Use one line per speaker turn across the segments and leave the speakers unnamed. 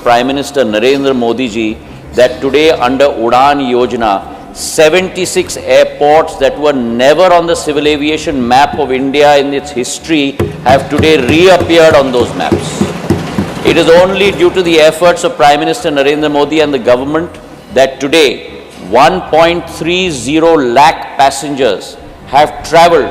of Prime Minister Narendra Modi ji that today under Udan Yojana, 76 airports that were never on the civil aviation map of India in its history have today reappeared on those maps. It is only due to the efforts of Prime Minister Narendra Modi and the government that today 1.30 lakh passengers have travelled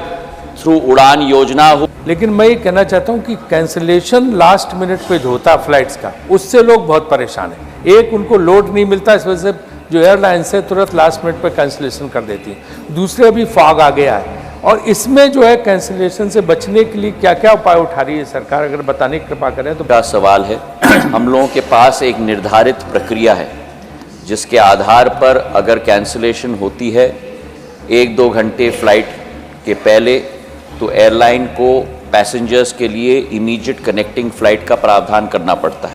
through Udan Yojana.
लेकिन मैं ये कहना चाहता हूँ कि cancellation last minute पे जो होता है फ्लाइट्स का, उससे लोग बहुत परेशान हैं। एक, उनको लोड नहीं मिलता, इस वजह से जो एयरलाइंस है तुरंत लास्ट मिनट पे कैंसिलेशन कर देती है। दूसरे, अभी फॉग आ गया है और इसमें जो है कैंसिलेशन से बचने के लिए क्या क्या उपाय उठा रही है सरकार, अगर बताने की कृपा करें तो।
का सवाल है। हम लोगों के पास एक निर्धारित प्रक्रिया है जिसके आधार पर अगर कैंसिलेशन होती है 1-2 घंटे फ्लाइट के पहले, तो एयरलाइन को पैसेंजर्स के लिए इमीडिएट कनेक्टिंग फ्लाइट का प्रावधान करना पड़ता है।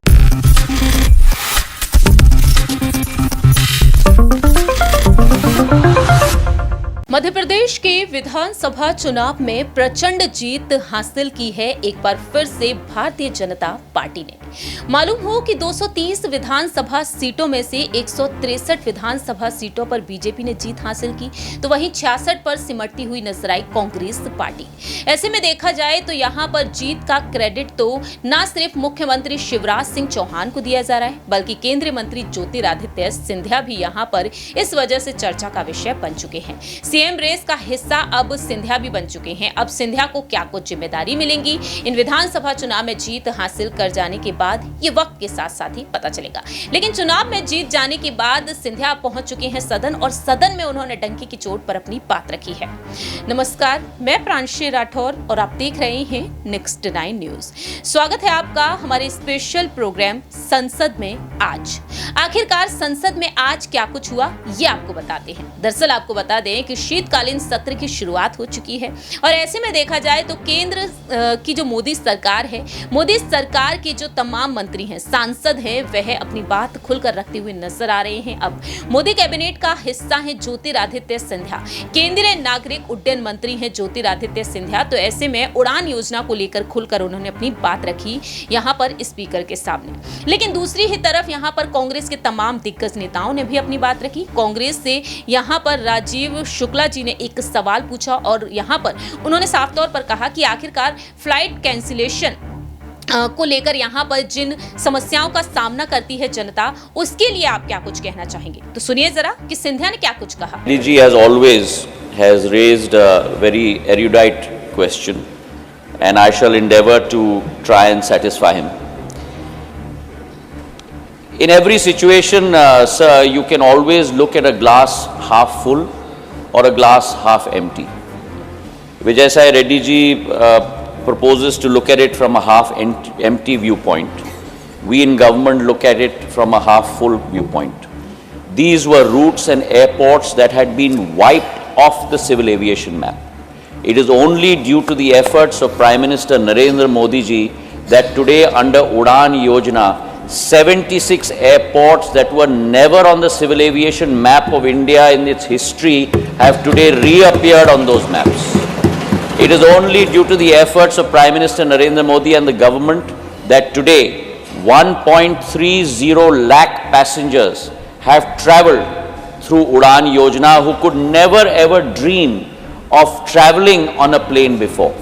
मध्य प्रदेश के विधानसभा चुनाव में प्रचंड जीत हासिल की है एक बार फिर से भारतीय जनता पार्टी ने। मालूम हो कि 230 विधानसभा सीटों में से 163 विधानसभा सीटों पर बीजेपी ने जीत हासिल की, तो वहीं 66 पर सिमटती हुई नजर आई कांग्रेस पार्टी। ऐसे में देखा जाए तो यहां पर जीत का क्रेडिट तो न सिर्फ मुख्यमंत्री शिवराज सिंह चौहान को दिया जा रहा है, बल्कि केंद्रीय मंत्री ज्योतिरादित्य सिंधिया भी यहां पर इस वजह से चर्चा का विषय बन चुके हैं। सीएम रेस का हिस्सा अब सिंधिया भी बन चुके हैं। अब सिंधिया को क्या कुछ जिम्मेदारी मिलेंगी इन विधानसभा चुनाव में जीत हासिल कर जाने के बाद, ये वक्त के साथ साथ ही पता चलेगा। लेकिन चुनाव में जीत जाने के बाद सिंधिया पहुंच चुके हैं सदन और सदन में उन्होंने डंकी की चोट पर अपनी बात रखी है। नमस्कार, मैं प्रांशी राठौर और आप देख रहे हैं नेक्स्ट 9 न्यूज। स्वागत है आपका हमारे स्पेशल प्रोग्राम संसद में आज। आखिरकार संसद में आज क्या कुछ हुआ, ये आपको बताते हैं। दरअसल आपको बता दें कि शीतकालीन सत्र की शुरुआत हो चुकी है और ऐसे में देखा जाए तो केंद्र की जो मोदी सरकार है, मोदी सरकार के जो तमाम मंत्री हैं, सांसद हैं, वह अपनी बात खुलकर रखते हुए नजर आ रहे हैं। अब मोदी कैबिनेट का हिस्सा है ज्योतिरादित्य सिंधिया, केंद्रीय नागरिक उड्डयन मंत्री हैं ज्योतिरादित्य सिंधिया। तो ऐसे में उड़ान योजना को लेकर खुलकर उन्होंने अपनी बात रखी यहां पर स्पीकर के सामने। लेकिन दूसरी ही तरफ यहां पर कांग्रेस के तमाम दिग्गज नेताओं ने भी अपनी बात रखी। कांग्रेस से यहां पर राजीव शुक्ला जी ने एक सवाल पूछा और यहां पर उन्होंने साफ तौर पर कहा कि आखिरकार फ्लाइट कैंसिलेशन को लेकर यहां पर जिन समस्याओं का सामना करती है जनता, उसके लिए आप क्या कुछ कहना चाहेंगे। तो सुनिए जरा कि सिंधिया ने क्या कुछ कहा।
जी as always has raised a very erudite question and I shall endeavor to try and satisfy him. In every situation, sir, you can always look at a glass half full or a glass half empty. Vijay Sai Reddy ji proposes to look at it from a half empty viewpoint. We in government look at it from a half full viewpoint. These were routes and airports that had been wiped off the civil aviation map. It is only due to the efforts of Prime Minister Narendra Modi ji that today under Udan Yojana, 76 airports that were never on the civil aviation map of India in its history have today reappeared on those maps. It is only due to the efforts of Prime Minister Narendra Modi and the government that today 1.30 lakh passengers have travelled through Udan Yojana who could never ever dream of travelling on a plane before.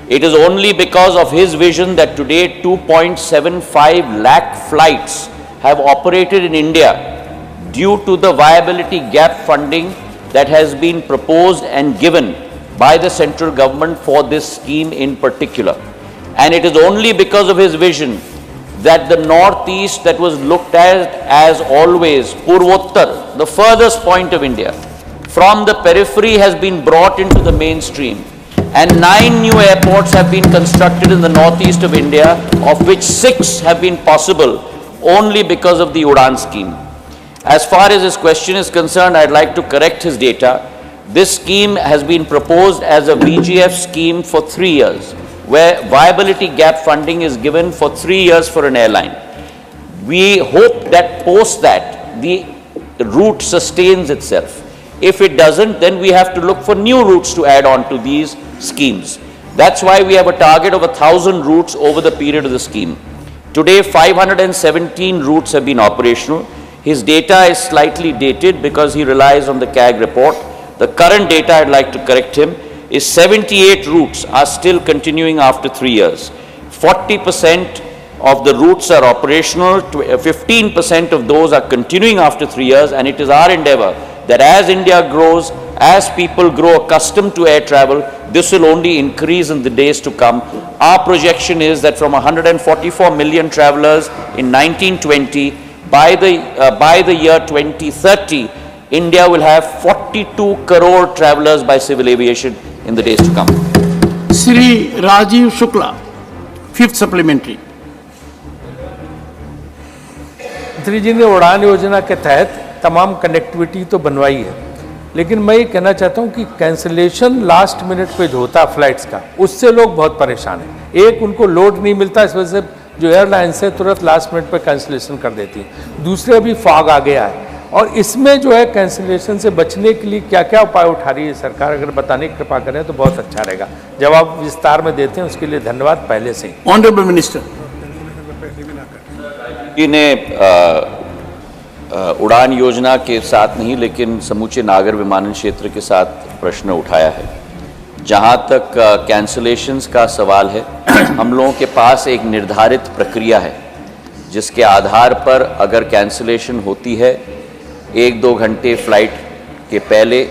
It is only because of his vision that today 2.75 lakh flights have operated in India due to the viability gap funding that has been proposed and given by the central government for this scheme in particular. And it is only because of his vision that the northeast, that was looked at as always Purvottar, the furthest point of India, from the periphery has been brought into the mainstream. And 9 new airports have been constructed in the northeast of India, of which 6 have been possible only because of the Udan scheme. As far as his question is concerned, I'd like to correct his data. This scheme has been proposed as a VGF scheme for 3 years, where viability gap funding is given for 3 years for an airline. We hope that post that the route sustains itself. If it doesn't, then we have to look for new routes to add on to these schemes. That's why we have a target of 1,000 routes over the period of the scheme. Today, 517 routes have been operational. His data is slightly dated because he relies on the CAG report. The current data, I'd like to correct him, is 78 routes are still continuing after 3 years. 40% of the routes are operational, 15% of those are continuing after 3 years, and it is our endeavor that as India grows, as people grow accustomed to air travel, this will only increase in the days to come. Our projection is that from 144 million travelers in 1920, by the year 2030, India will have 42 crore travelers by civil aviation in the days to come.
Sri Rajiv Shukla, fifth supplementary.
मंत्री जी ने उड़ान योजना के तहत तमाम connectivity तो बनवाई है, लेकिन मैं ये कहना चाहता हूँ कि कैंसिलेशन लास्ट मिनट पे जो होता है फ्लाइट्स का, उससे लोग बहुत परेशान हैं। एक, उनको लोड नहीं मिलता, इस वजह से जो एयरलाइंस है तुरंत लास्ट मिनट पे कैंसिलेशन कर देती है। दूसरे, अभी फॉग आ गया है और इसमें जो है कैंसिलेशन से बचने के लिए क्या क्या उपाय उठा रही है सरकार, अगर बताने की कृपा करें तो बहुत अच्छा रहेगा। जवाब विस्तार में देते हैं, उसके लिए धन्यवाद पहले से ही।
Honorable Minister.
जी ने उड़ान योजना के साथ नहीं, लेकिन समूचे नागर विमानन क्षेत्र के साथ प्रश्न उठाया है। जहाँ तक कैंसलेशंस का सवाल है, हम लोगों के पास एक निर्धारित प्रक्रिया है जिसके आधार पर अगर कैंसलेशन होती है 1-2 घंटे फ्लाइट के पहले,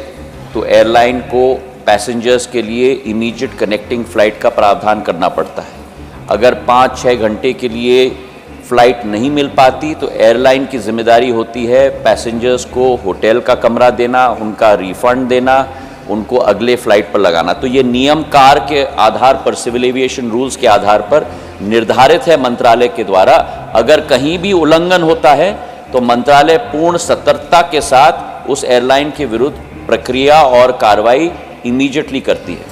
तो एयरलाइन को पैसेंजर्स के लिए इमीडिएट कनेक्टिंग फ़्लाइट का प्रावधान करना पड़ता है। अगर 5-6 घंटे के लिए फ़्लाइट नहीं मिल पाती तो एयरलाइन की जिम्मेदारी होती है पैसेंजर्स को होटल का कमरा देना, उनका रिफ़ंड देना, उनको अगले फ़्लाइट पर लगाना। तो ये नियम कार के आधार पर, सिविल एविएशन रूल्स के आधार पर निर्धारित है मंत्रालय के द्वारा। अगर कहीं भी उल्लंघन होता है तो मंत्रालय पूर्ण सतर्कता के साथ उस एयरलाइन के विरुद्ध प्रक्रिया और कार्रवाई इमीडिएटली करती है।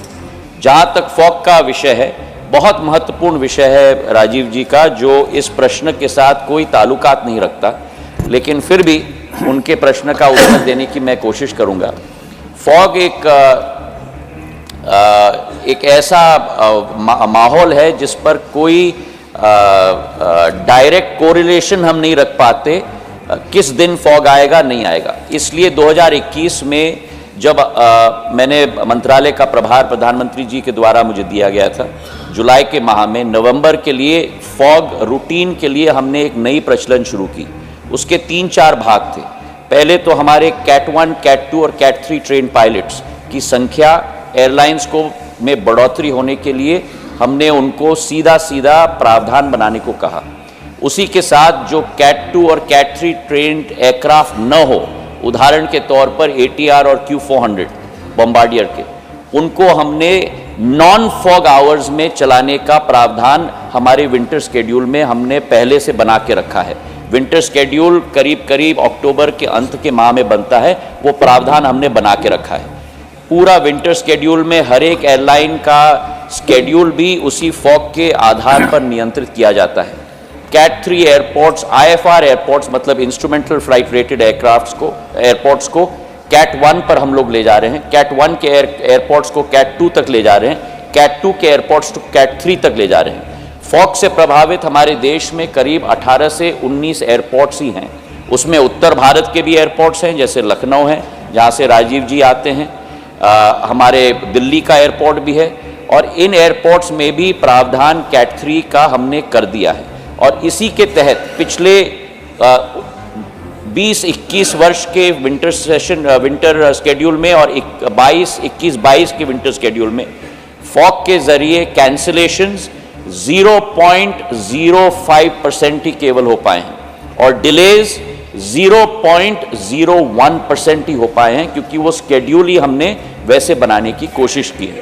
जहाँ तक फॉग का विषय है, बहुत महत्वपूर्ण विषय है राजीव जी का, जो इस प्रश्न के साथ कोई ताल्लुकात नहीं रखता, लेकिन फिर भी उनके प्रश्न का उत्तर देने की मैं कोशिश करूँगा। फॉग एक ऐसा माहौल है जिस पर कोई डायरेक्ट कोरिलेशन हम नहीं रख पाते किस दिन फॉग आएगा नहीं आएगा। इसलिए 2021 में जब मैंने मंत्रालय का प्रभार प्रधानमंत्री जी के द्वारा मुझे दिया गया था, जुलाई के माह में नवंबर के लिए फॉग रूटीन के लिए हमने एक नई प्रचलन शुरू की। उसके 3-4 भाग थे। पहले तो हमारे कैट 1, कैट 2 और कैट 3 ट्रेन पायलट्स की संख्या एयरलाइंस को में बढ़ोतरी होने के लिए हमने उनको सीधा प्रावधान बनाने को कहा। उसी के साथ जो कैट 2 और कैट 3 ट्रेन्ड एयरक्राफ्ट न हो, उदाहरण के तौर पर ATR और Q400 बॉम्बार्डियर के, उनको हमने नॉन फॉग आवर्स में चलाने का प्रावधान हमारे विंटर स्केड्यूल में हमने पहले से बना के रखा है। विंटर स्केड्यूल करीब अक्टूबर के अंत के माह में बनता है, वो प्रावधान हमने बना के रखा है। पूरा विंटर स्केड्यूल में हर एक एयरलाइन का स्केड्यूल भी उसी फॉग के आधार पर नियंत्रित किया जाता है। कैट 3 एयरपोर्ट्स, IFR एयरपोर्ट्स मतलब इंस्ट्रूमेंटल फ्लाइट रेटेड एयरपोर्ट्स को कैट 1 पर हम लोग ले जा रहे हैं। कैट 1 के एयरपोर्ट्स को कैट 2 तक ले जा रहे हैं। कैट 2 के एयरपोर्ट्स को कैट 3 तक ले जा रहे हैं। फॉग से प्रभावित हमारे देश में करीब 18 से 19 एयरपोर्ट्स ही हैं। उसमें उत्तर भारत के भी एयरपोर्ट्स हैं, जैसे लखनऊ है जहाँ से राजीव जी आते हैं, हमारे दिल्ली का एयरपोर्ट भी है, और इन एयरपोर्ट्स में भी प्रावधान कैट 3 का हमने कर दिया है। और इसी के तहत पिछले 20-21 वर्ष के विंटर स्केड्यूल में और 21-22 के विंटर स्केड्यूल में फॉग के जरिए कैंसिलेशंस 0.05% ही केवल हो पाए हैं और डिलेज 0.01% ही हो पाए हैं, क्योंकि वो स्केड्यूल ही हमने वैसे बनाने की कोशिश की है।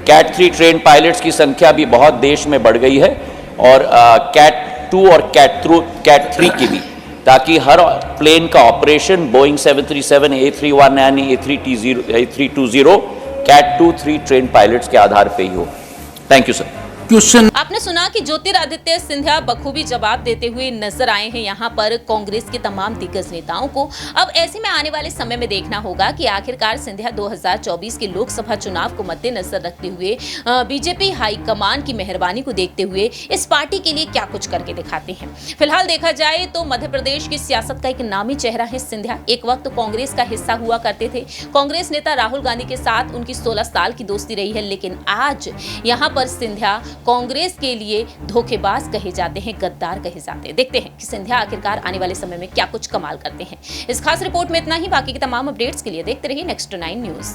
कैट 3 ट्रेन पायलट्स की संख्या भी बहुत देश में बढ़ गई है और कैट 2 और कैट 3 की भी, ताकि हर प्लेन का operation Boeing 737, A319, A320, CAT 2-3 train pilots के आधार पे ही हो। Thank you sir.
question
आपने सुना कि ज्योतिरादित्य सिंधिया बखूबी जवाब देते हुए नजर आए हैं यहाँ पर कांग्रेस के तमाम दिग्गज नेताओं को। अब ऐसे में आने वाले समय में देखना होगा कि आखिरकार सिंधिया 2024 के लोकसभा चुनाव को मद्देनजर रखते हुए बीजेपी हाईकमान की मेहरबानी को देखते हुए इस पार्टी के लिए क्या कुछ करके दिखाते हैं। फिलहाल देखा जाए तो मध्य प्रदेश की सियासत का एक नामी चेहरा है सिंधिया। एक वक्त कांग्रेस का हिस्सा हुआ करते थे। कांग्रेस नेता राहुल गांधी के साथ उनकी 16 साल की दोस्ती रही है, लेकिन आज यहाँ पर सिंधिया कांग्रेस के लिए धोखेबाज कहे जाते हैं, गद्दार कहे जाते हैं। देखते हैं कि सिंधिया आखिरकार आने वाले समय में क्या कुछ कमाल करते हैं। इस खास रिपोर्ट में इतना ही। बाकी के तमाम अपडेट्स के लिए देखते रहिए नेक्स्ट 9 न्यूज।